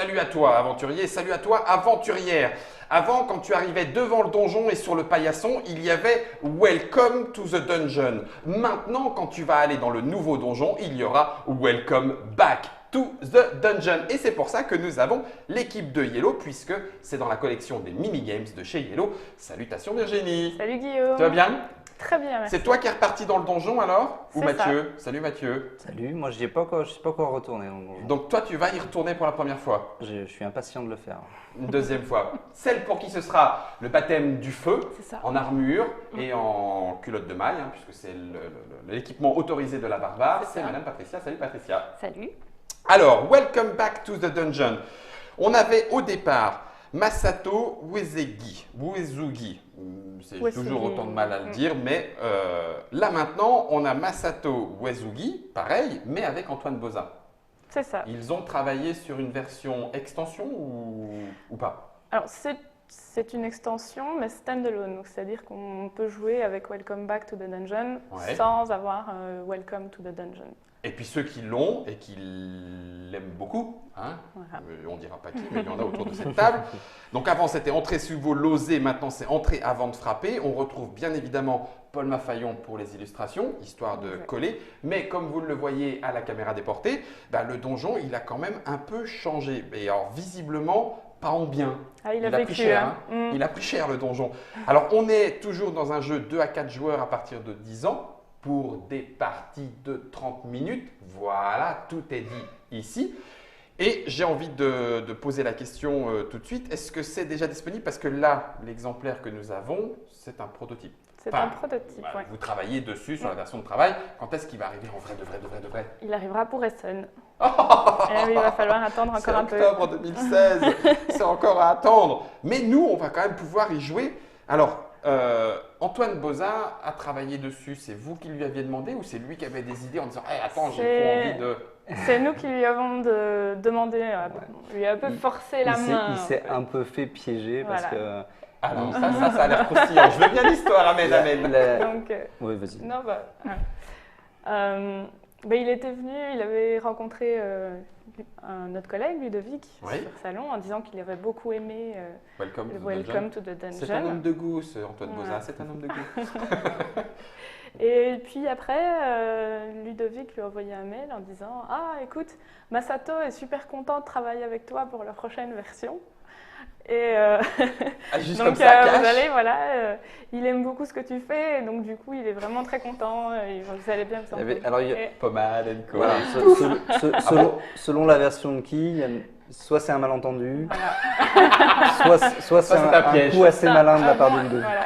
Salut à toi aventurier, salut à toi aventurière. Avant, quand tu arrivais devant le donjon et sur le paillasson, il y avait Welcome to the Dungeon. Maintenant, quand tu vas aller dans le nouveau donjon, il y aura Welcome back to the Dungeon. Et c'est pour ça que nous avons l'équipe de Yellow, puisque c'est dans la collection des mini-games de chez Yellow. Salutations Virginie. Salut Guillaume. Tu vas bien? Très bien, merci. C'est toi qui es reparti dans le donjon alors? Ou C'est Mathieu? Salut Mathieu. Salut, moi je n'y suis pas encore retourné dans le donjon. Donc toi, tu vas y retourner pour la première fois? Je suis impatient de le faire. Une deuxième fois. Celle pour qui ce sera le baptême du feu, C'est ça. en armure et en culotte de maille, hein, puisque c'est l'équipement autorisé de la barbare. C'est C'est ça. Madame Patricia. Salut Patricia. Salut. Alors, welcome back to the dungeon. On avait au départ Masato Uezugi. C'est Uesugi. toujours autant de mal à le dire, mais là maintenant, on a Masato Uezugi, pareil, mais avec Antoine Bozin. C'est ça. Ils ont travaillé sur une version extension ou pas? Alors, c'est une extension, mais standalone. Donc, c'est-à-dire qu'on peut jouer avec Welcome Back to the Dungeon Ouais. sans avoir Welcome to the Dungeon. Et puis ceux qui l'ont et qui l'aiment beaucoup, hein, Voilà. on ne dira pas qui, mais il y en a autour de cette table. Donc avant c'était entrer sur vos losés, maintenant c'est entrer avant de frapper. On retrouve bien évidemment Paul Mafayon pour les illustrations, histoire de Exact. coller. Mais comme vous le voyez à la caméra déportée, bah, le donjon il a quand même un peu changé. Et alors visiblement, pas en bien. Ah, il a pris vécu, cher, hein. hein. Il a pris cher le donjon. Alors on est toujours dans un jeu 2 à 4 joueurs à partir de 10 ans pour des parties de 30 minutes. Voilà, tout est dit ici. Et j'ai envie de poser la question tout de suite. Est-ce que c'est déjà disponible? Parce que là, l'exemplaire que nous avons, c'est un prototype. C'est Enfin, un prototype, Voilà, ouais. vous travaillez dessus sur la version de travail. Quand est-ce qu'il va arriver en vrai, de vrai? Il arrivera pour Essen. Et il va falloir attendre C'est encore un peu. octobre 2016, c'est encore à attendre. Mais nous, on va quand même pouvoir y jouer. Alors, Antoine Bozin a travaillé dessus. C'est vous qui lui aviez demandé ou c'est lui qui avait des idées en disant hey, attends, j'ai trop C'est- envie de. C'est nous qui lui avons demandé, on lui a un peu forcé la main. Il en s'est fait. un peu fait piéger parce Voilà. que. Alors, ça a l'air croustillant. Je veux bien l'histoire, amène. Donc, Oui, vas-y. non, il était venu, il avait rencontré notre collègue Ludovic Oui. sur Salon en disant qu'il avait beaucoup aimé Welcome le to the Welcome Dungeon. to the C'est un homme Dungeon. de goût, ce Antoine Voilà. Bozin. C'est un homme de goût. Et puis après, Ludovic lui a envoyé un mail en disant « Ah, écoute, Masato est super content de travailler avec toi pour la prochaine version. » Et Ah, juste donc, comme ça, vous cash. allez, voilà, il aime beaucoup ce que tu fais, et donc du coup, il est vraiment très content, et vous allez bien vous Il y avait- entendre. alors, il y a- Et- Pommade, co. Voilà, selon la version de qui, il y a- soit c'est un malentendu, voilà. soit c'est c'est un un piège. coup assez malin de la part bon, de Ludovic. voilà.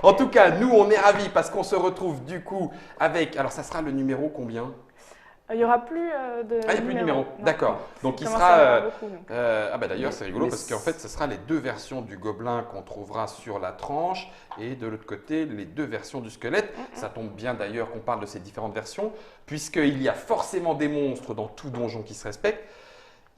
En tout cas, nous, on est ravis parce qu'on se retrouve du coup avec. Alors, ça sera le numéro combien? Il n'y aura plus de Ah, il n'y a plus de numéro. Non. D'accord. Donc, il commence sera. à y en avoir beaucoup, donc. Ah bah d'ailleurs c'est rigolo Mais parce qu'en fait ce sera les deux versions du gobelin qu'on trouvera sur la tranche et de l'autre côté les deux versions du squelette. Ça tombe bien d'ailleurs qu'on parle de ces différentes versions puisqu'il y a forcément des monstres dans tout donjon qui se respecte.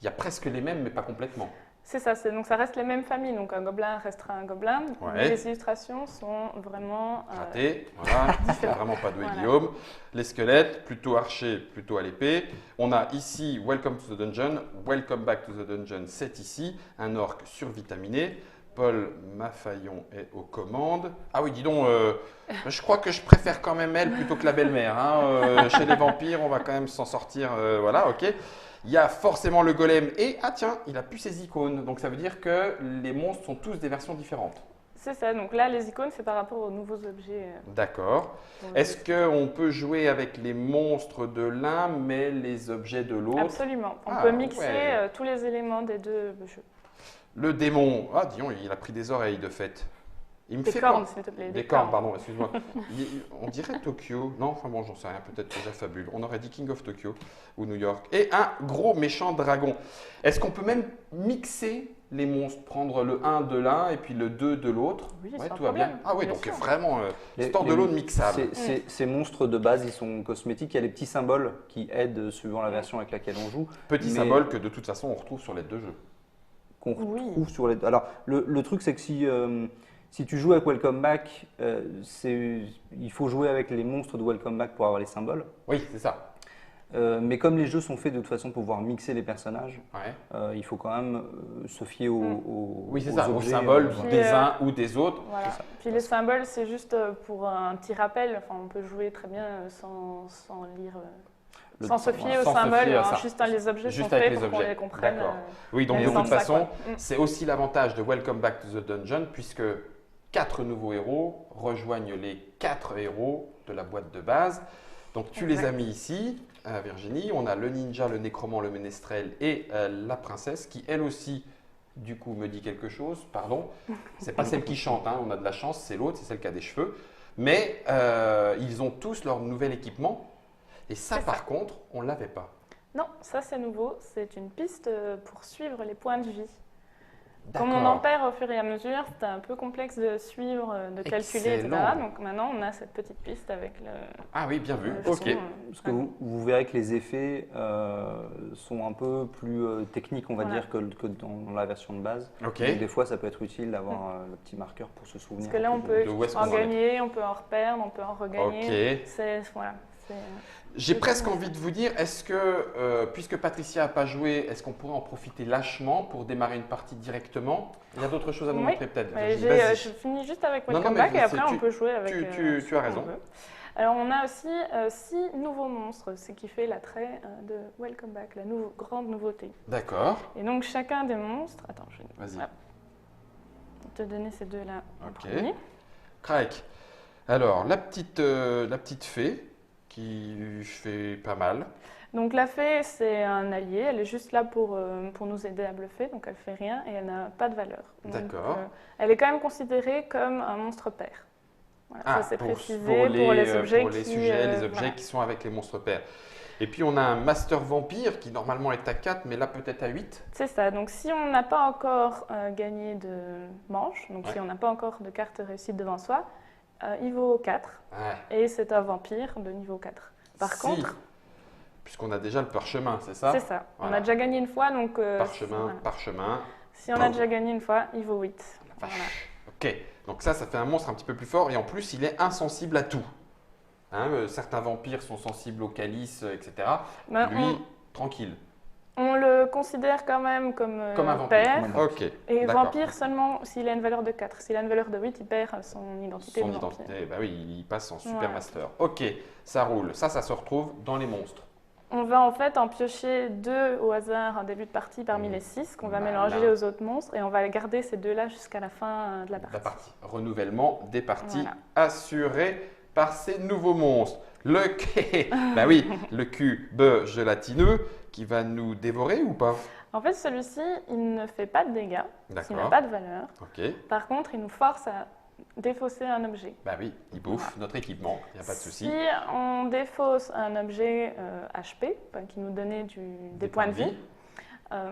Il y a presque les mêmes mais pas complètement. C'est ça, donc ça reste les mêmes familles, donc un gobelin restera un gobelin, Ouais. mais les illustrations sont vraiment… Raté, voilà, c'est vraiment pas doué Voilà. Guillaume. Les squelettes, plutôt archer, plutôt à l'épée. On a ici Welcome to the Dungeon, Welcome back to the Dungeon, c'est ici, un orc survitaminé. Paul Mafayon est aux commandes. Ah oui, dis donc, je crois que je préfère quand même elle plutôt que la belle-mère. Hein. Chez les vampires, on va quand même s'en sortir. Voilà, ok. Il y a forcément le golem et, ah tiens, il a plus ses icônes. Donc ça veut dire que les monstres sont tous des versions différentes. C'est ça, donc là les icônes c'est par rapport aux nouveaux objets. D'accord. Est-ce qu'on peut jouer avec les monstres de l'un mais les objets de l'autre? Absolument, on Ah, peut mixer ouais. tous les éléments des deux jeux. Le démon, ah dis donc, il a pris des oreilles de fait. Il me Des fait cornes pas- s'il te plaît. Des cornes, pardon, excuse-moi. On dirait Tokyo. Non, enfin bon, j'en sais rien, peut-être déjà fabule. On aurait dit King of Tokyo ou New York. Et un gros méchant dragon. Est-ce qu'on peut même mixer les monstres, prendre le 1 de l'un et puis le 2 de l'autre? Oui, Ouais, sans tout va bien. problème. Ah oui, Bien donc sûr. vraiment, Les- stand les- alone mixable. Ces monstres de base, ils sont cosmétiques. Il y a les petits symboles qui aident suivant la version avec laquelle on joue. Petit mais- symbole que de toute façon on retrouve sur les deux jeux. Qu'on Oui. retrouve sur les. Alors, le truc, c'est que si tu joues avec Welcome Back, il faut jouer avec les monstres de Welcome Back pour avoir les symboles. Oui, c'est ça. Mais comme les jeux sont faits de toute façon pour pouvoir mixer les personnages, Ouais. il faut quand même se fier aux Oui, c'est aux ça, aux objets, symboles Puis, des uns ou des autres. Voilà. C'est ça. Puis les symboles, c'est juste pour un petit rappel. Enfin, on peut jouer très bien sans lire, sans se fier aux sans se symboles. fier à hein, ça. juste les objets Juste sont avec faits les pour qu'on objets. les comprenne. D'accord. Oui, donc mais de sans toute ça, façon, quoi. c'est aussi l'avantage de Welcome Back to the Dungeon, puisque 4 nouveaux héros rejoignent les 4 héros de la boîte de base. Donc tu les as mis ici, Virginie. On a le ninja, le nécromant, le ménestrel et la princesse qui, elle aussi, du coup, me dit quelque chose. Pardon, c'est pas celle qui chante, hein, on a de la chance, c'est l'autre, c'est celle qui a des cheveux. Mais ils ont tous leur nouvel équipement. Et ça, C'est par ça. contre, on ne l'avait pas. Non, ça c'est nouveau. C'est une piste pour suivre les points de vie. Comme on en perd au fur et à mesure, c'était un peu complexe de suivre, de calculer, etc. Excellent. Donc maintenant, on a cette petite piste avec le. Ah oui, bien vu. le Ok. son, Parce que vous verrez que les effets sont un peu plus techniques, on va Voilà. dire, que dans la version de base. Ok. Donc, des fois, ça peut être utile d'avoir le petit marqueur pour se souvenir. Parce que là, un on peu peut de où est-ce en qu'on en est. gagner, on peut en reperdre, on peut en regagner. Ok. Voilà. J'ai presque envie de vous dire, est-ce que, puisque Patricia n'a pas joué, est-ce qu'on pourrait en profiter lâchement pour démarrer une partie directement? Il y a d'autres choses à nous Oui. montrer peut-être. Ouais, Virginie, vas-y. je finis juste avec Non, non, Welcome mais Back et après tu- on peut jouer avec. tu ce as qu'on raison. veut. Alors on a aussi 6 nouveaux monstres, ce qui fait l'attrait de Welcome Back, la grande nouveauté. D'accord. Et donc chacun des monstres. Attends, je vais Vas-y. te donner ces deux-là en Ok. premier. Crac. Alors, la petite fée qui fait pas mal. Donc la fée, c'est un allié, elle est juste là pour nous aider à bluffer, donc elle fait rien et elle n'a pas de valeur. Donc, D'accord. elle est quand même considérée comme un monstre père. Voilà, ça c'est précisé pour les objets pour les qui, sujets, les objets voilà. qui sont avec les monstres pères. Et puis on a un Master Vampire qui normalement est à 4, mais là peut-être à 8. C'est ça, donc si on n'a pas encore gagné de manche, donc Ouais. si on n'a pas encore de carte réussite devant soi, il vaut 4 Ouais. et c'est un vampire de niveau 4. Par Si, contre, puisqu'on a déjà le parchemin, c'est ça? c'est ça, on Voilà. a déjà gagné une fois, donc Parchemin, voilà. parchemin. Si on a déjà gagné une fois, il vaut 8. La vache. Voilà. Ok, donc ça fait un monstre un petit peu plus fort et en plus il est insensible à tout. Hein, certains vampires sont sensibles au calice, etc. Ben, Lui, tranquille. on le considère quand même comme Comme un vampire. père. Comme un Ok. Et d'accord. vampire seulement s'il a une valeur de 4. S'il a une valeur de 8, il perd son identité Son de vampire. identité, bah oui, il passe en Super Voilà. Master. Ok, ça roule. Ça se retrouve dans les monstres. On va en fait en piocher 2 au hasard en début de partie parmi les 6 qu'on va Malin. mélanger aux autres monstres et on va garder ces 2-là jusqu'à la fin de la partie. La partie. Renouvellement des parties Voilà. assuré par ces nouveaux monstres. Bah oui, le cube gélatineux qui va nous dévorer ou pas? En fait, celui-ci, il ne fait pas de dégâts, il n'a D'accord. pas de valeur. Ok. Par contre, il nous force à défausser un objet. Bah oui, il bouffe notre équipement, il n'y a pas de souci. Si on défausse un objet HP, enfin, qui nous donnait des points de vie,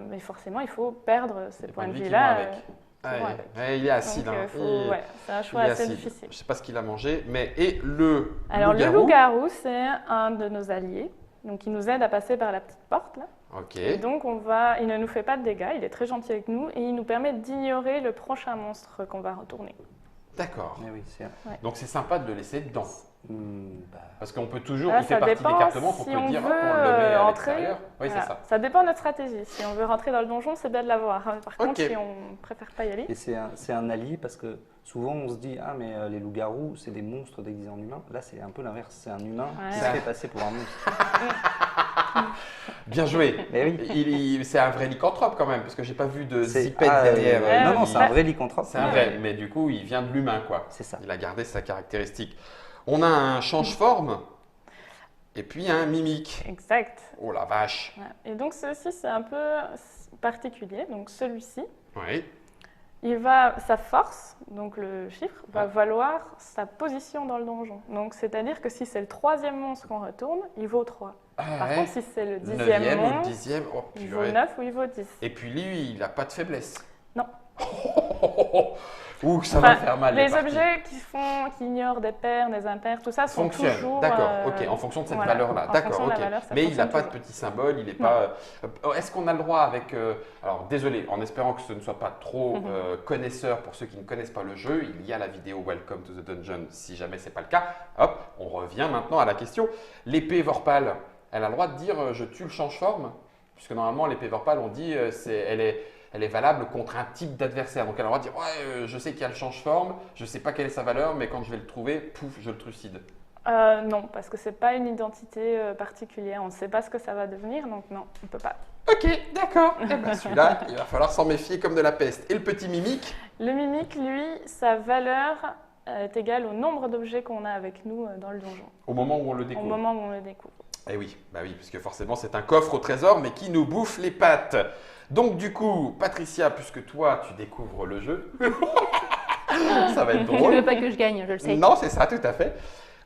mais forcément, il faut perdre ces Des points de qui vont vie-là. avec. qui vont avec. Ouais, il est acide. Donc, hein. ouais, c'est un choix il est assez acide. difficile. Je ne sais pas ce qu'il a mangé, mais et le Alors, le loup-garou? loup-garou, c'est un de nos alliés. Donc, il nous aide à passer par la petite porte, là. Ok. Et donc, il ne nous fait pas de dégâts, il est très gentil avec nous et il nous permet d'ignorer le prochain monstre qu'on va retourner. D'accord. Eh oui, c'est Donc c'est sympa de le laisser dedans. bah, Parce qu'on peut toujours, Là, il fait ça partie dépend des cartes montres, si on peut on dire, veut, hop, on le met à entrer. l'extérieur. Oui, Voilà. c'est ça. Ça dépend de notre stratégie. Si on veut rentrer dans le donjon, c'est bien de l'avoir. Par Ok. contre, si on préfère pas y aller, Et c'est un allié parce que souvent on se dit ah mais les loups-garous c'est des monstres déguisés en humains. Là c'est un peu l'inverse, c'est un humain qui se ouais. fait passer pour un monstre. Bien joué. Mais oui. C'est un vrai lycanthrope quand même, parce que j'ai pas vu de C'est- zipette ah, derrière. non non Il- c'est un vrai lycanthrope. c'est un vrai, mais du coup il vient de l'humain quoi. C'est ça. Il a gardé sa caractéristique. On a un change-forme et puis un mimique. exact. Oh la vache. Voilà. Et donc, ceci, c'est un peu particulier. Donc, celui-ci, Oui. sa force, donc le chiffre, va Ah. valoir sa position dans le donjon. Donc, c'est-à-dire que si c'est le 3e monstre qu'on retourne, il vaut 3. Ah, Par ouais. contre, si c'est le 10e 9e ou monstre, 10e. Oh il vaut purée. 9 ou il vaut 10. Et puis lui, il n'a pas de faiblesse. Non. Ouh, ça va Enfin, faire mal. les parties. objets qui ignorent des pairs, des impairs, tout ça sont Fonctionne. toujours. D'accord, ok, en fonction de cette voilà, valeur-là. en D'accord, fonction de la ok. valeur, ça Mais il n'a fonctionne pas de toujours. petit symbole, il n'est Non. pas. Est-ce qu'on a le droit avec. Alors, désolé, en espérant que ce ne soit pas trop connaisseur pour ceux qui ne connaissent pas le jeu, il y a la vidéo Welcome to the Dungeon si jamais ce n'est pas le cas. Hop, on revient maintenant à la question. L'épée Vorpal, elle a le droit de dire je tue le change-forme, puisque normalement l'épée Vorpal, on dit elle est valable contre un type d'adversaire. Donc elle a le droit de dire ouais, je sais qu'il y a le change-forme, je sais pas quelle est sa valeur, mais quand je vais le trouver, pouf, je le trucide. Non, parce que c'est pas une identité particulière. On ne sait pas ce que ça va devenir, donc non, on peut pas. Ok, d'accord. Eh ben, celui-là, il va falloir s'en méfier comme de la peste. Et le petit mimique? Le mimique, lui, sa valeur est égale au nombre d'objets qu'on a avec nous dans le donjon, Au moment où on le au découvre. moment où on le découvre. Eh oui, bah oui, puisque forcément c'est un coffre au trésor, mais qui nous bouffe les pattes. Donc du coup, Patricia, puisque toi tu découvres le jeu, ça va être Tu drôle. veux pas que je gagne, je le sais. Non, c'est ça, tout à fait.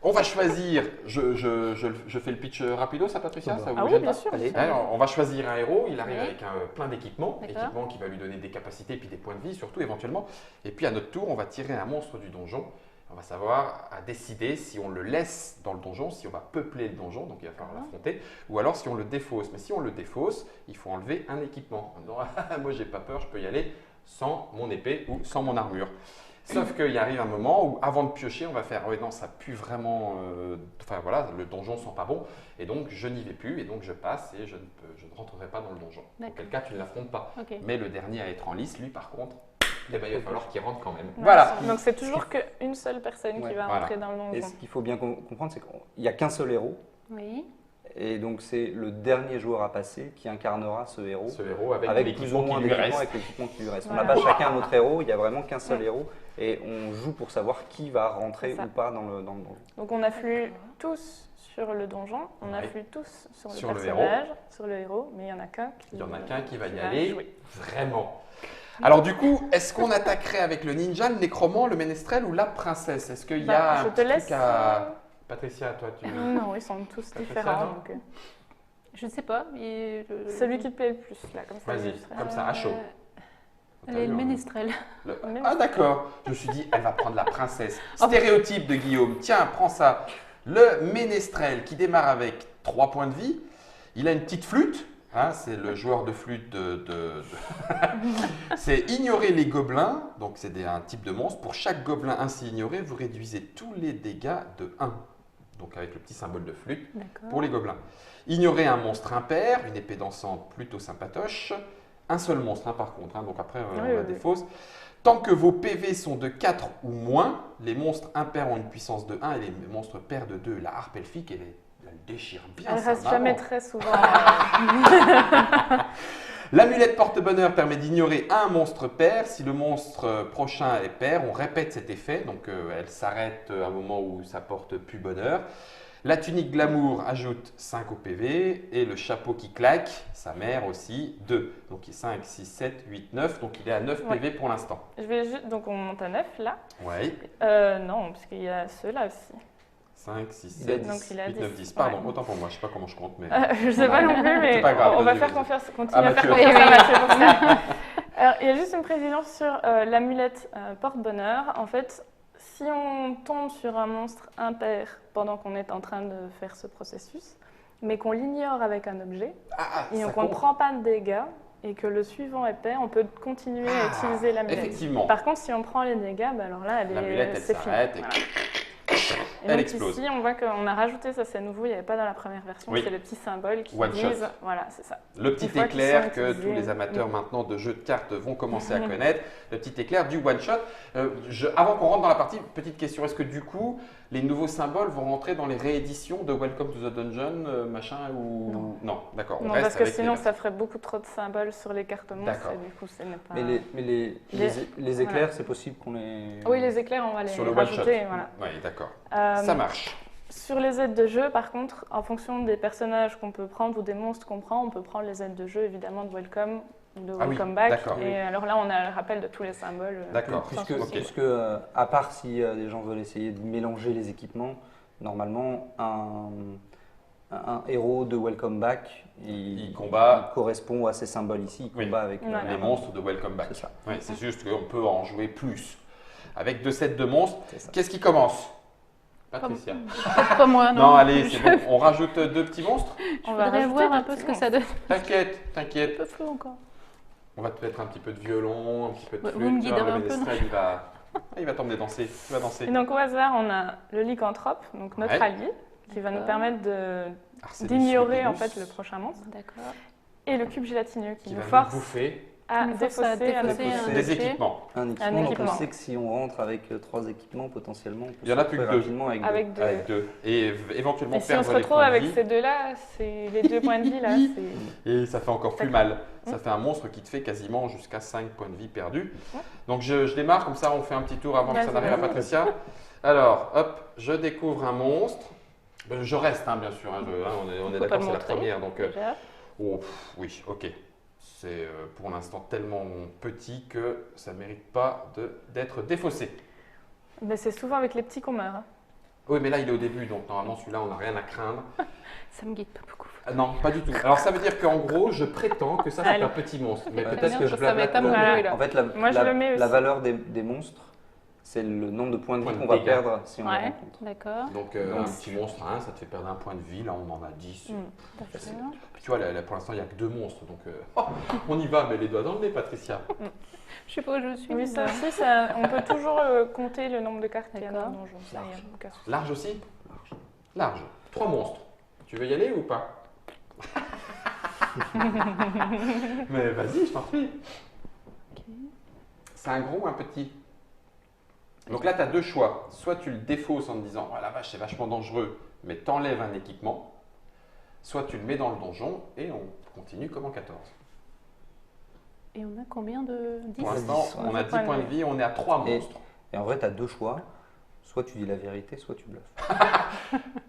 On va choisir, je fais le pitch rapido, ça Patricia, ça vous Ah oui, gêne bien pas sûr. Allez. Alors, on va choisir un héros, il arrive Oui. avec plein d'équipements, D'accord. équipements qui va lui donner des capacités et puis des points de vie surtout éventuellement. Et puis à notre tour, on va tirer un monstre du donjon. On va savoir à décider si on le laisse dans le donjon, si on va peupler le donjon, donc il va falloir l'affronter, ou alors si on le défausse. Mais si on le défausse, il faut enlever un équipement. En disant, ah, moi j'ai pas peur, je peux y aller sans mon épée ou sans mon armure. Sauf qu'il arrive un moment où, avant de piocher, on va faire oui, non, ça pue vraiment. Enfin voilà, le donjon sent pas bon, et donc je n'y vais plus, et donc je passe et je ne rentrerai pas dans le donjon. Dans D'accord. quel cas, tu ne l'affrontes pas. Ok. Mais le dernier à être en lice, lui, par contre, eh ben, il va falloir qu'il rentre quand même. Voilà. Donc c'est toujours qu'une seule personne qui Ouais. va Voilà. rentrer dans le Et donjon. ce qu'il faut bien comprendre, c'est qu'il n'y a qu'un seul héros. Oui. Et donc, c'est le dernier joueur à passer qui incarnera ce héros. Ce héros avec, Avec plus l'équipement ou moins qui lui d'équipements, reste. avec l'équipement qui lui reste. Voilà. On n'a pas chacun notre héros, il n'y a vraiment qu'un seul Ouais. héros. Et on joue pour savoir qui va rentrer C'est ça. ou pas dans le donjon. Donc on afflue tous sur le donjon, on Ouais. afflue tous sur le Sur le personnage, sur le héros, mais il y en a qu'un qui Il y en a qu'un qui va y qui aller, jouer. vraiment. Alors du coup, est-ce qu'on attaquerait avec le ninja, le nécromant, le ménestrel ou la princesse? Est-ce qu'il y a Bah, un je te petit laisse. truc à... Patricia, toi, tu... Non, ils sont tous Patricia, différents. non Donc, Je ne sais pas. celui qui te plaît le plus, là, comme ça. Vas-y, je serai- comme ça, à chaud. T'as Les vu, hein ménestrels. Le- Même Ah d'accord, je me suis dit, elle va prendre la princesse. Stéréotype de Guillaume, tiens, prends ça. Le ménestrel qui démarre avec 3 points de vie, il a une petite flûte, hein, c'est le joueur de flûte c'est ignorer les gobelins, donc c'est un type de monstre. Pour chaque gobelin ainsi ignoré, vous réduisez tous les dégâts de 1. Donc avec le petit symbole de flûte D'accord. pour les gobelins. Ignorer un monstre impair, une épée dansante plutôt sympatoche. Un seul monstre, hein, par contre, hein, donc après on Oui, a oui, des oui. fausses. Tant que vos PV sont de 4 ou moins, les monstres impairs ont une puissance de 1 et les monstres pairs de 2. La harpe elfique, elle déchire bien Elle sa reste maman. jamais très souvent. L'amulette porte-bonheur permet d'ignorer un monstre pair. Si le monstre prochain est pair, on répète cet effet. Donc elle s'arrête à un moment où ça porte plus bonheur. La tunique glamour ajoute 5 au PV. Et le chapeau qui claque, sa mère aussi, 2. Donc il est 5, 6, 7, 8, 9. Donc il est à 9 Ouais. PV pour l'instant. Je vais juste, donc on monte à 9 là. Oui. Non, parce qu'il y a ceux-là aussi. 5, 6, Il a 7, 10. Donc il a 8, 9, 10. 10. Pardon, Ouais. autant pour moi. Je ne sais pas comment je compte. Mais... Je sais pas non plus, mais C'est pas grave, on va vas-y, faire vas-y. confiance, continue Ah, à faire Mathieu. confiance à Mathieu pour ça. Alors, il y a juste une précision sur l'amulette porte-bonheur. En fait, si on tombe sur un monstre impair pendant qu'on est en train de faire ce processus, mais qu'on l'ignore avec un objet, et ça qu'on ne compte. prend pas de dégâts, et que le suivant est pair, on peut continuer à utiliser l'amulette. Effectivement. Par contre, si on prend les dégâts, bah alors là, L'amulette, elle c'est fini. s'arrête et- Voilà. Et Elle donc explose. ici, on voit qu'on a rajouté, ça c'est nouveau, il n'y avait pas dans la première version, Oui. c'est le petit symbole qui One shot. disent, voilà, c'est ça. Le petit Une fois qu'ils éclair sont que utilisés, tous les amateurs oui. maintenant de jeux de cartes vont commencer à connaître, le petit éclair du one shot. Avant qu'on rentre dans la partie, petite question, est-ce que du coup les nouveaux symboles vont rentrer dans les rééditions de Welcome to the Dungeon, machin ou non, d'accord. On Non, reste parce que avec sinon les- ça ferait beaucoup trop de symboles sur les cartes monstres D'accord. et du coup ce n'est pas... Mais les éclairs, Voilà. c'est possible qu'on les. Oui, les éclairs, on va les sur le one shot. rajouter, voilà. Oui, d'accord. Euh, Ça marche. Sur les aides de jeu, par contre, en fonction des personnages qu'on peut prendre ou des monstres qu'on prend, on peut prendre les aides de jeu évidemment de Welcome ou de Ah oui, Welcome Back. d'accord. Et alors là, on a le rappel de tous les symboles. D'accord. sans Puisque, souci. puisque, à part si les gens veulent essayer de mélanger les équipements, normalement, un héros de Welcome Back, Il combat il correspond à ces symboles ici. Il Oui. combat avec Voilà. les monstres de Welcome Back. C'est ça. Ouais, c'est juste qu'on peut en jouer plus. Avec 2 sets de monstres, C'est ça. qu'est-ce qui commence Patricia. Pas moi, non. Non, allez, c'est bon. On rajoute 2 petits monstres. Je On va voudrais rajouter voir un des peu petits ce que ça donne. T'inquiète, Un t'inquiète. peu flou encore. On va te mettre un petit peu de violon, un petit peu de Ouais, flûte. vous me tu vas voir, guiderez le un peu, ménestrel, il va t'emmener danser. Tu vas danser. Et donc au hasard, on a le lycanthrope, donc notre Ouais. allié, qui va nous D'accord. permettre Arsénus d'ignorer en lupinus, fait le prochain monstre. D'accord. Et le cube gélatineux qui qui nous va nous force bouffer à Qui nous force à défausser un défausser objet. un des objet. équipements. Un équipement, donc équipement. on sait que si on rentre avec 3 équipements, potentiellement, on peut Il y en a se plus que retrouver 2. rapidement avec 2. Avec deux. Avec 2. Et éventuellement Et si on perdre se les retrouve points de avec vie. ces deux-là, c'est les 2 points de vie là, c'est... Et ça fait encore plus Ça- mal. Ça fait un monstre qui te fait quasiment jusqu'à 5 points de vie perdus. Donc je démarre, comme ça on fait un petit tour avant que ça Vas-y, n'arrive à vas-y. Patricia. Alors, hop, je découvre un monstre. Ben, je reste, hein, bien sûr. Hein, on est Faut pas d'accord, le c'est la montrer, première. Donc, déjà. oh, oui, ok. C'est pour l'instant tellement petit que ça ne mérite pas d'être défaussé. Mais c'est souvent avec les petits qu'on meurt. Hein. Oui, mais là il est au début, donc normalement celui-là on n'a rien à craindre. Ça me guide pas beaucoup. Ah, non, pas du tout. Alors ça veut dire qu'en gros, je prétends que ça c'est Allez. un petit monstre. Mais Ouais. peut-être Bien que sûr, je ça va être blablate. amoureux, là. En fait, la, Moi, je la- le mets aussi. la valeur des monstres, c'est le nombre de points de Points vie de qu'on va dégâts. perdre si on les Ouais, rencontre. d'accord. Donc un petit monstre, hein, ça te fait perdre un point de vie. Là on en a 10. Facile. D'accord. Puis tu vois, là, pour l'instant il n'y a que 2 monstres. Donc on y va, mais les doigts dans le nez, Patricia. Je sais pas où je suis. Oui, ça mais- aussi, on peut toujours compter le nombre de cartes qu'il y a dans le D'accord. donjon. Ça, y a aucun souci. Large aussi Large. 3 monstres. Tu veux y aller ou pas Mais vas-y, je t'en prie. C'est un gros ou un petit? Donc là, tu as 2 choix. Soit tu le défausses en te disant, oh la vache, c'est vachement dangereux, mais t'enlèves un équipement. Soit tu le mets dans le donjon et on continue comme en 14. Et on a combien de 10 Pour l'instant, 10, ouais. on a 10 points de vie, on est à 3 Et- monstres. Et en vrai, tu as 2 choix. Soit tu dis la vérité, soit tu bluffes.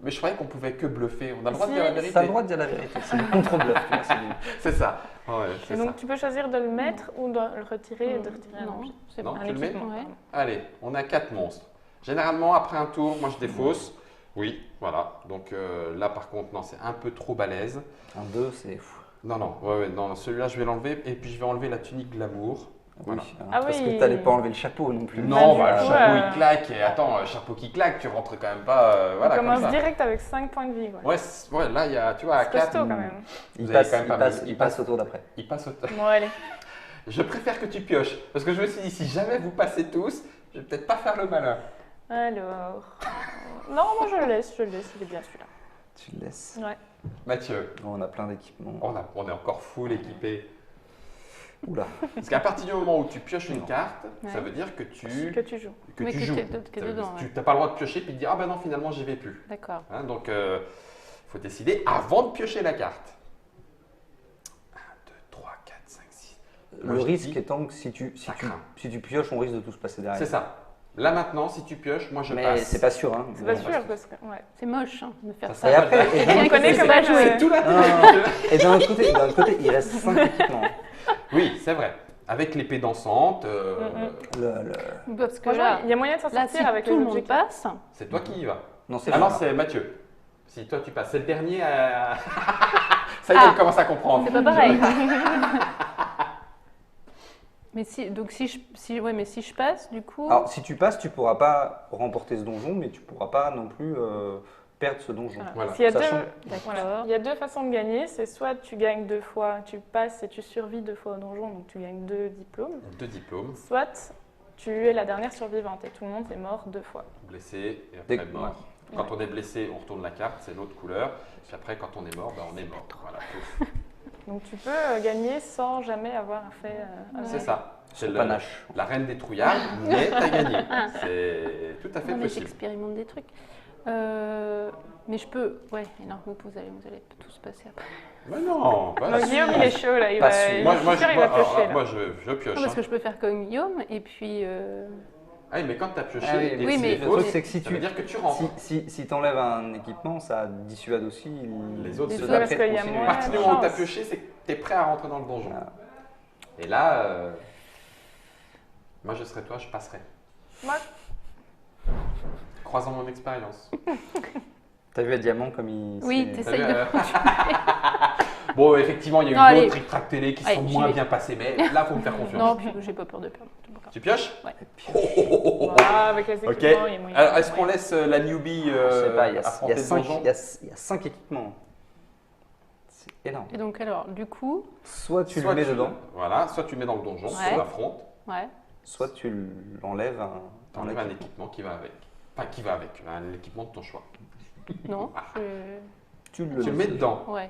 Mais je croyais qu'on pouvait que bluffer. On a le droit de dire la Si, vérité. Tu as le droit de dire la vérité. C'est le contre-bluff. tu vois, c'est nul. C'est ça. Ouais, c'est Et donc ça. tu peux choisir de le mettre ou de le retirer et de retirer un Non, objet. c'est Non, bon. Un tu le mets équipement. Ouais. pardon. Allez, on a 4 monstres. Généralement, après un tour, moi je défausse. Oui, voilà. Donc là, par contre, non, c'est un peu trop balèze. Un 2, c'est fou. Non, non, non, celui-là, je vais l'enlever. Et puis, je vais enlever la tunique glamour. Voilà. Oui, Ah parce oui. que tu n'allais pas enlever le chapeau non plus. Non, du bah, le coup, chapeau, il claque. Et attends, chapeau qui claque, tu rentres quand même pas. Voilà, On comme commence ça. direct avec 5 points de vie. Quoi. Ouais, ouais, là, il y a, tu vois, à C'est 4, costaud quand même. Il Vous passe, avez quand même il pas passe, mis- il passe au tour d'après. il passe au Bon, allez. Je préfère que tu pioches. Parce que je me suis dit, si jamais vous passez tous, je vais peut-être pas faire le malin. Alors. Non, moi je le laisse, il est bien celui-là. Tu le laisses. Ouais. Mathieu, On a plein d'équipements. on est encore full équipé. Oula. Parce qu'à partir du moment où tu pioches une Non. carte, ça Ouais. veut dire que Que tu tu joues. Oui, que joues. t'es dedans, Tu ouais. n'as pas le droit de piocher puis de dire ah ben non finalement j'y vais plus. D'accord. Hein, donc il faut décider avant de piocher la carte. 1, 2, 3, 4, 5, 6. Moi, Le je risque dis, étant que si tu pioches, on risque de tout se passer derrière. c'est ça. Là maintenant, si tu pioches, moi je Mais passe. c'est pas sûr. Hein. C'est pas Non, sûr parce que- parce que. Ouais. C'est moche hein, de faire Ça Et ça. après, et d'un On autre connaît côté- quand même. C'est tout l'intérêt. Et d'un autre côté, il reste 5 équipements. Oui, c'est vrai. Avec l'épée dansante, Parce que Franchement, là, il y a moyen de s'en là si sortir avec tout les le objets. monde passe, c'est toi qui y vas. Non, c'est Ah non, Jean. c'est Mathieu. Si toi tu passes, c'est le dernier à. Ça y est, Ah. il commence à comprendre. c'est pas pareil. Mais si, donc si je passe, du coup, Alors, si tu passes, tu pourras pas remporter ce donjon, mais tu pourras pas non plus perdre ce donjon. Voilà. S'il y a Sachant- voilà. d'accord. Il y a 2 façons de gagner. C'est soit tu gagnes 2 fois, tu passes et tu survis 2 fois au donjon, donc tu gagnes 2 diplômes. 2 diplômes, Soit tu es la dernière survivante et tout le monde est mort 2 fois. blessé et après Dès- mort. Quand on est blessé, on retourne la carte, c'est l'autre couleur. Puis après, quand on est mort, ben, on est mort. Voilà, pouf. Donc tu peux gagner sans jamais avoir fait un C'est ça. C'est Son panache. la reine des trouillards, mais t'as gagné. C'est tout à fait Non, mais possible. j'expérimente des trucs. Mais je peux. Ouais, mais non, vous allez tous passer après. Mais non, Donc Guillaume, il est chaud là. Il Pas va, sûr. il Moi, est moi, sûr, je, il va moi, piocher alors, là. moi, je pioche. Non, parce hein. que je peux faire comme Guillaume et puis. Ah oui, mais quand t'as pioché, Ah oui, et oui, que mais c'est Le faux, truc, c'est que si ça veut tu dire que tu rentres. si t'enlèves un équipement, ça dissuade aussi Les autres, ceux c'est d'après parce qu'il y de a continuer. À moins- partir du moment où t'as chance. pioché, c'est que t'es prêt à rentrer dans le donjon. Ah. Et là, moi je serais toi, je passerais. Moi, Croisant mon expérience. T'as vu à Diamant comme il. Oui, s'est- T'as vu, t'essayes de. Bon, effectivement, il y Non, a eu allez. d'autres trick-track télé qui Allez, sont j'y moins vais. bien passés, mais là, faut me faire confiance. Non, puis j'ai pas peur de perdre. c'est pas grave. Tu pioches voilà, avec les Ok. équipements, il y a moyen. Alors, est-ce qu'on laisse la newbie Je sais pas, il y a affronter le 5 donjon équipements. C'est énorme. Et donc, alors, du coup, Soit tu Soit le mets dedans, Voilà, soit tu le mets dans le donjon, Ouais. on affronte, ouais. soit tu l'enlèves un t'enlèves un équipement. équipement qui va avec. Enfin, qui va avec, un équipement de ton choix. Non, Tu Tu le mets dedans. ouais.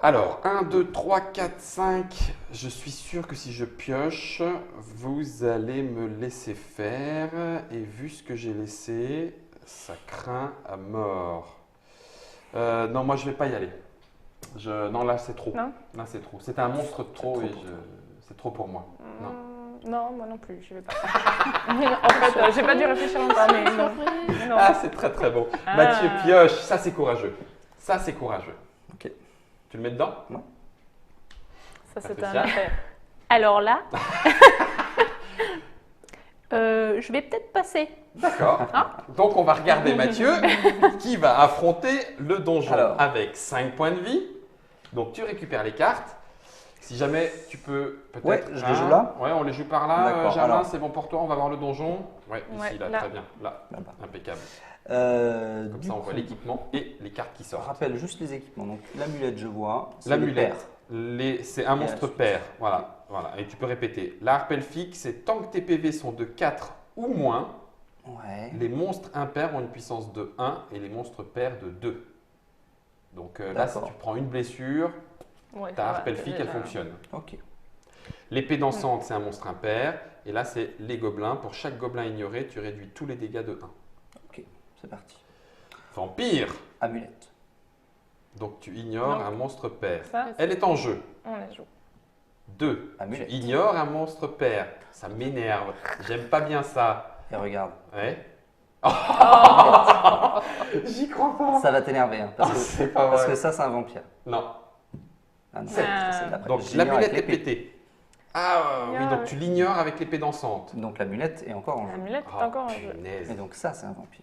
Alors, 1, 2, 3, 4, 5. Je suis sûr que si je pioche, vous allez me laisser faire. Et vu ce que j'ai laissé, ça craint à mort. Non, moi je vais pas y aller. Non, là c'est trop. Non. Là c'est trop. C'est un monstre trop trop et pour toi. c'est trop pour moi. Non. Non, moi non plus, je vais pas. En fait, j'ai pas dû réfléchir longtemps, mais non. Non. Ah, c'est très très bon. Ah. Mathieu pioche, ça c'est courageux. Ça c'est courageux. Ok. Tu le mets dedans? Ça, c'est un Patricia affaire. Alors là, je vais peut-être passer. D'accord. Donc on va regarder Mathieu qui va affronter le donjon Alors. avec 5 points de vie. Donc tu récupères les cartes. Si jamais tu peux peut-être. Ouais, je les joue là. Ouais, on les joue par là. D'accord, Germain, alors. c'est bon pour toi. On va voir le donjon. Ouais, ici, Ouais, là, là. très bien. Là, Là-bas. impeccable. Comme Du ça, on voit coup, l'équipement et les cartes qui je sortent. rappelle juste les équipements. Donc l'amulette, je vois. c'est les L'amulette, paires. c'est un Et monstre ensuite. pair. Voilà, voilà. Et tu peux répéter. La harpe elfique, c'est tant que tes PV sont de 4 ou moins. Ouais. Les monstres impairs ont une puissance de 1 et les monstres pairs de 2. Donc là, si D'accord. tu prends une blessure, Ouais, ta ça harpe va, elfique, c'est elle déjà- fonctionne. Ok. L'épée dansante, c'est un monstre impair. Et là, c'est les gobelins. Pour chaque gobelin ignoré, tu réduis tous les dégâts de 1. Ok. C'est parti. Vampire. Amulette. Donc tu ignores Donc, un monstre pair. Ça, Elle est en jeu. on la joue. 2. Amulette. Tu ignores un monstre pair. Ça m'énerve. J'aime pas bien ça. Et regarde. Ouais. Oh. J'y crois pas. Ça va t'énerver. Hein, parce, que, C'est pas parce vrai. que ça, c'est un vampire. Non. Ah, non, Sept. c'est d'après. Donc J'ignore l'amulette avec est l'épée. pétée. Ah oui, Ah, donc ouais. tu l'ignores avec l'épée dansante. Donc l'amulette est encore en jeu. L'amulette Oh, est encore en jeu. punaise. Et donc ça, c'est un vampire.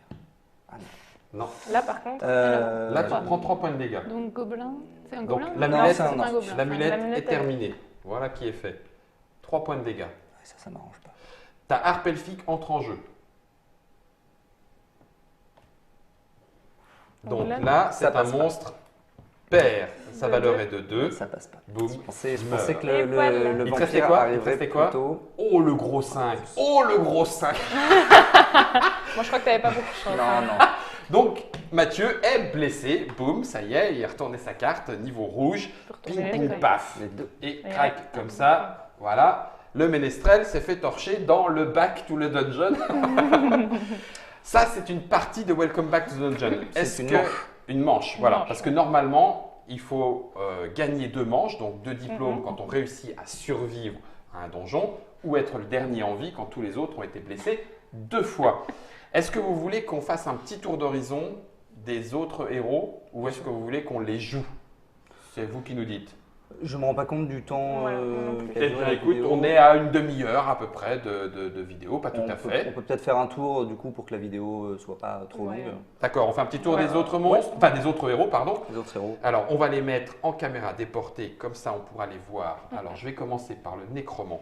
Non. Là, par contre, Euh, Là, tu prends 3 points de dégâts. Donc gobelin, c'est un Donc, gobelin l'amulette, Non, c'est un pas orc. gobelin. L'amulette L'amulette, est elle- terminée. Voilà qui est fait. 3 points de dégâts. ça m'arrange pas. Ta harpe elfique entre en jeu. Donc Donc là, là, ça c'est un passe pas. monstre pair. Sa De valeur deux. est de 2. Ça passe pas. Boum. Je meurs. pensais que Et le voilà. le Il te restait vampire quoi Il te arriverait restait quoi plutôt. Oh le gros 5. Oh le gros 5. moi, je crois que t'avais pas beaucoup de chance. Non, non. Donc Mathieu est blessé. Boum, ça y est, il a retourné sa carte. Niveau rouge. Ping, retourner les ping, feuilles. paf. Les deux. Et Et crac, hop. comme ça. Voilà. Le ménestrel s'est fait torcher dans le back to the dungeon. Ça, c'est une partie de Welcome Back to the Dungeon. C'est Est-ce une que manche. une manche, Une voilà, manche, parce ouais. que normalement, il faut gagner 2 manches, donc 2 diplômes Mhm. quand on réussit à survivre à un donjon, ou être le dernier en vie quand tous les autres ont été blessés 2 fois. Est-ce que vous voulez qu'on fasse un petit tour d'horizon des autres héros, ou est-ce que vous voulez qu'on les joue? C'est vous qui nous dites. Je me rends pas compte du temps. Ouais, moi non plus. qu'a Eh duré bien, la écoute, vidéo. on est à une demi-heure à peu près de vidéo, pas tout On à peut- fait. On peut peut-être faire un tour du coup pour que la vidéo soit pas trop Ouais. longue. D'accord, on fait un petit tour Ouais. des autres monstres, enfin des autres héros, pardon. Les autres héros. Alors, on va les mettre en caméra déportée, comme ça on pourra les voir. Alors, je vais commencer par le nécromant.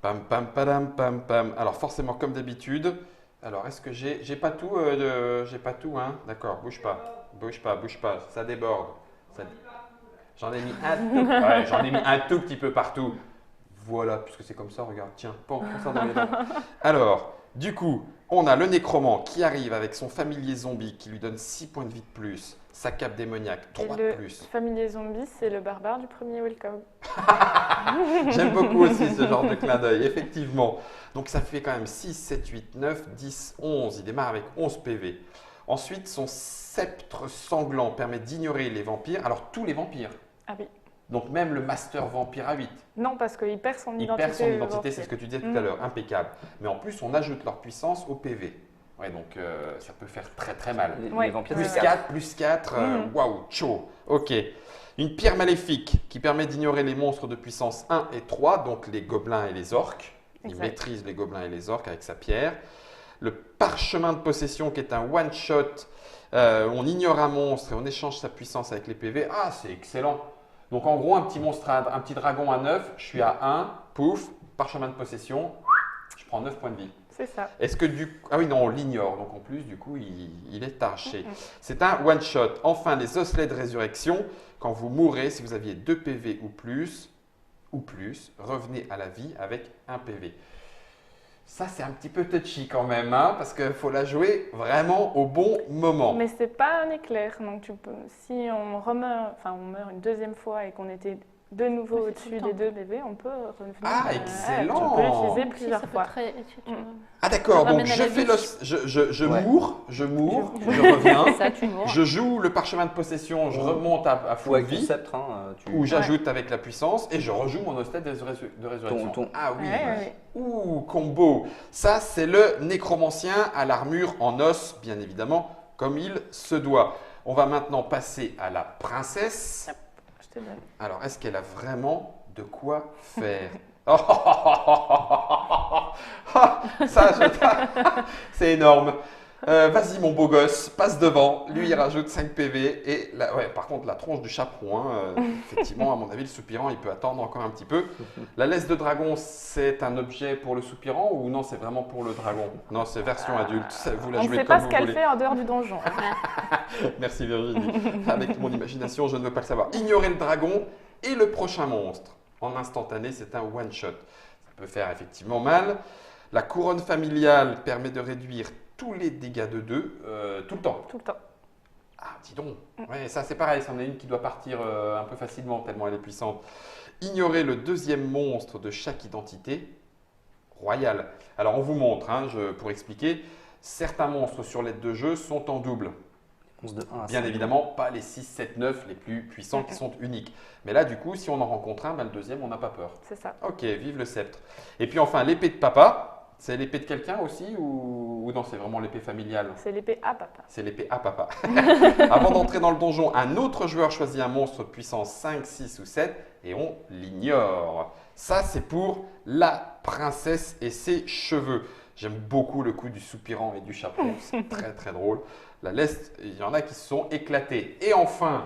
Pam, pam, padam, pam, pam. Alors, forcément, comme d'habitude. Alors, est-ce que j'ai pas tout j'ai pas tout, hein? D'accord, bouge pas. Bouge pas, bouge pas. Ça déborde. J'en ai mis un tout. Ouais, j'en ai mis un tout petit peu partout. Voilà, puisque c'est comme ça, regarde. Tiens, prends ça dans les dents. Alors, du coup, on a le nécromant qui arrive avec son familier zombie qui lui donne 6 points de vie de plus. Sa cape démoniaque, 3 de le plus. familier zombie, c'est le barbare du premier Welcome. J'aime beaucoup aussi ce genre de clin d'œil, effectivement. Donc ça fait quand même 6, 7, 8, 9, 10, 11. Il démarre avec 11 PV. Ensuite, son sceptre sanglant permet d'ignorer les vampires. Alors tous les vampires. Ah oui. Donc même le master vampire à 8. Non, parce qu'il perd son Il identité. perd son le identité, vampire. c'est ce que tu disais tout Mm. à l'heure. Impeccable. Mais en plus, on ajoute leur puissance au PV. Ouais, donc ça peut faire très très mal. Les, Ouais. les vampires, Plus c'est 4, plus 4, waouh, chaud. Ok. Une pierre maléfique qui permet d'ignorer les monstres de puissance 1 et 3, donc les gobelins et les orques. Il Exact. maîtrise les gobelins et les orques avec sa pierre. Le parchemin de possession qui est un one-shot. On ignore un monstre et on échange sa puissance avec les PV. Ah, c'est excellent. Donc en gros, un petit monstre, un petit dragon à 9, je suis à 1, pouf, parchemin de possession, je prends 9 points de vie. C'est ça. Est-ce que du ah oui non on l'ignore donc en plus du coup il est arché. C'est un one shot. Enfin les osselets de résurrection quand vous mourrez si vous aviez 2 PV ou plus revenez à la vie avec 1 PV. Ça, c'est un petit peu touchy quand même, hein, parce qu'il faut la jouer vraiment au bon moment. Mais c'est pas un éclair, donc si on on meurt une deuxième fois et qu'on était de nouveau Ouais, c'est tout au-dessus le des temps. deux bébés, on peut revenir. Ah, excellent. Tu peux l'utiliser Si, plusieurs ça peut fois. Ah d'accord, Ça donc ramène à je la fais vie. je Ouais. mours, je reviens, Ça, tu mourras. je joue le parchemin de possession, je remonte à Ou full avec ton vie, sceptre, hein, ou j'ajoute avec la puissance et je rejoue mon ostet de résurrection. Ton- Ah oui, Ouais. ouh, combo. Ça, c'est le nécromancien à l'armure en os, bien évidemment, comme il se doit. On va maintenant passer à la princesse. Je te donne. Alors, est-ce qu'elle a vraiment de quoi faire Ça, c'est énorme. Vas-y, mon beau gosse, passe devant. Lui, il rajoute 5 PV. Et ouais, par contre, la tronche du chaperon, hein, effectivement, à mon avis, le soupirant, il peut attendre encore un petit peu. La laisse de dragon, c'est un objet pour le soupirant ou non, c'est vraiment pour le dragon? Non, c'est version adulte. Vous la On ne jouez sait comme pas ce vous qu'elle voulez. fait en dehors du donjon. Merci Virginie. Avec mon imagination, je ne veux pas le savoir. Ignorez le dragon et le prochain monstre. En instantané, c'est un one-shot. Ça peut faire effectivement mal. La couronne familiale permet de réduire tous les dégâts de 2 tout le temps. Tout le temps. Ah, dis donc. Ouais, ça c'est pareil, c'en est une qui doit partir un peu facilement tellement elle est puissante. Ignorez le deuxième monstre de chaque identité royale. Alors on vous montre, hein, pour expliquer. Certains monstres sur l'aide de jeu sont en double. De 1 à Bien 5. évidemment, pas les 6, 7, 9 les plus puissants qui sont uniques. Mais là, du coup, si on en rencontre un, ben, le deuxième, on n'a pas peur. C'est ça. Ok, vive le sceptre. Et puis enfin, l'épée de papa, c'est l'épée de quelqu'un aussi ou non, c'est vraiment l'épée familiale? C'est l'épée à papa. C'est l'épée à papa. Avant d'entrer dans le donjon, un autre joueur choisit un monstre puissance 5, 6 ou 7 et on l'ignore. Ça, c'est pour la princesse et ses cheveux. J'aime beaucoup le coup du soupirant et du chaperon, c'est très très drôle. La laisse, il y en a qui se sont éclatés. Et enfin,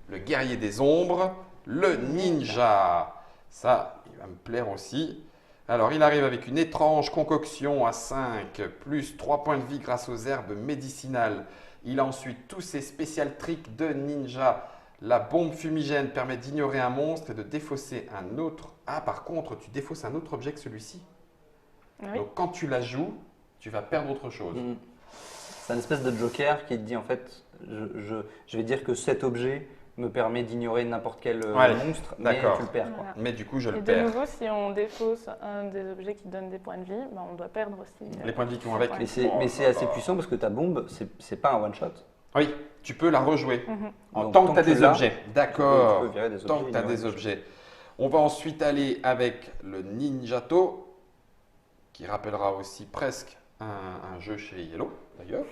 le guerrier des ombres, le ninja. Ça, il va me plaire aussi. Alors, il arrive avec une étrange concoction à 5, plus 3 points de vie grâce aux herbes médicinales. Il a ensuite tous ses spécial tricks de ninja. La bombe fumigène permet d'ignorer un monstre et de défausser un autre. Ah, par contre, tu défausses un autre objet que celui-ci. Oui. Donc, quand tu la joues, tu vas perdre autre chose. C'est une espèce de joker qui te dit en fait, je vais dire que cet objet me permet d'ignorer n'importe quel Ouais, monstre, mais d'accord. tu le perds. Quoi. Voilà. Mais du coup, je Et le de perds. nouveau, si on défausse un des objets qui donnent des points de vie, ben, on doit perdre aussi. Les points de vie qui vont avec. Ouais. Mais c'est assez puissant parce que ta bombe, c'est pas un one shot. Oui, tu peux la rejouer. Mhm. En tant que tu as tu des l'as, objets. Tu D'accord. peux virer des Tant que objets, tu as ignorer des des objets. On va ensuite aller avec le Ninjato, qui rappellera aussi presque un jeu chez Yellow, d'ailleurs.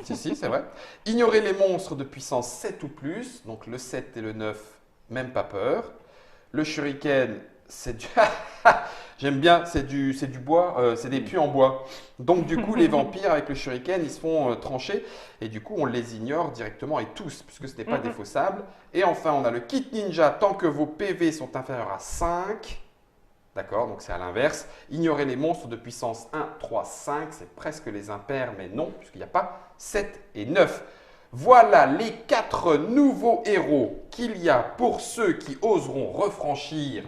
si, c'est vrai. Ignorer les monstres de puissance 7 ou plus, donc le 7 et le 9, même pas peur. Le shuriken, c'est du... J'aime bien, c'est du bois, c'est des puits en bois. Donc du coup, les vampires avec le shuriken, ils se font trancher et du coup, on les ignore directement et tous, puisque ce n'est pas défaussable. Et enfin, on a le kit ninja, tant que vos PV sont inférieurs à 5. D'accord, donc c'est à l'inverse. Ignorer les monstres de puissance 1, 3, 5, c'est presque les impairs, mais non, puisqu'il n'y a pas 7 et 9. Voilà les 4 nouveaux héros qu'il y a pour ceux qui oseront refranchir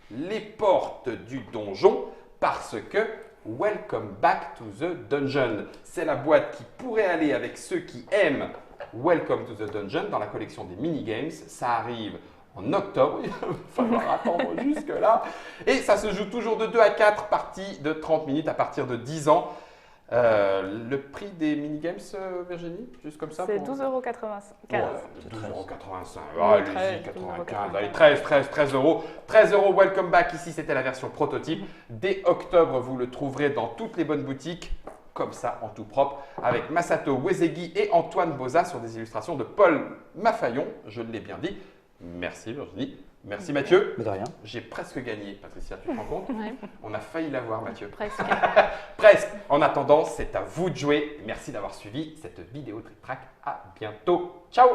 les portes du donjon, parce que Welcome Back to the Dungeon. C'est la boîte qui pourrait aller avec ceux qui aiment Welcome to the Dungeon dans la collection des minigames. Ça arrive en octobre, il va falloir attendre jusque-là. Et ça se joue toujours de 2 à 4 parties de 30 minutes à partir de 10 ans. Le prix des minigames, Virginie, juste comme ça C'est pour... 12,95 €. Ouais, 12,85 €. Oui, Allez-y, 95. Allez, 13 euros. 13 euros, welcome back. Ici, c'était la version prototype. Dès octobre, vous le trouverez dans toutes les bonnes boutiques, comme ça, en tout propre, avec Masato Uesegi et Antoine Boza sur des illustrations de Paul Mafayon. Je l'ai bien dit. Merci Virginie. Merci Mathieu. Mais de rien. J'ai presque gagné, Patricia, tu te rends compte? Ouais, On a failli l'avoir, Mathieu. presque. Presque. En attendant, c'est à vous de jouer. Merci d'avoir suivi cette vidéo Trick Track. À bientôt. Ciao.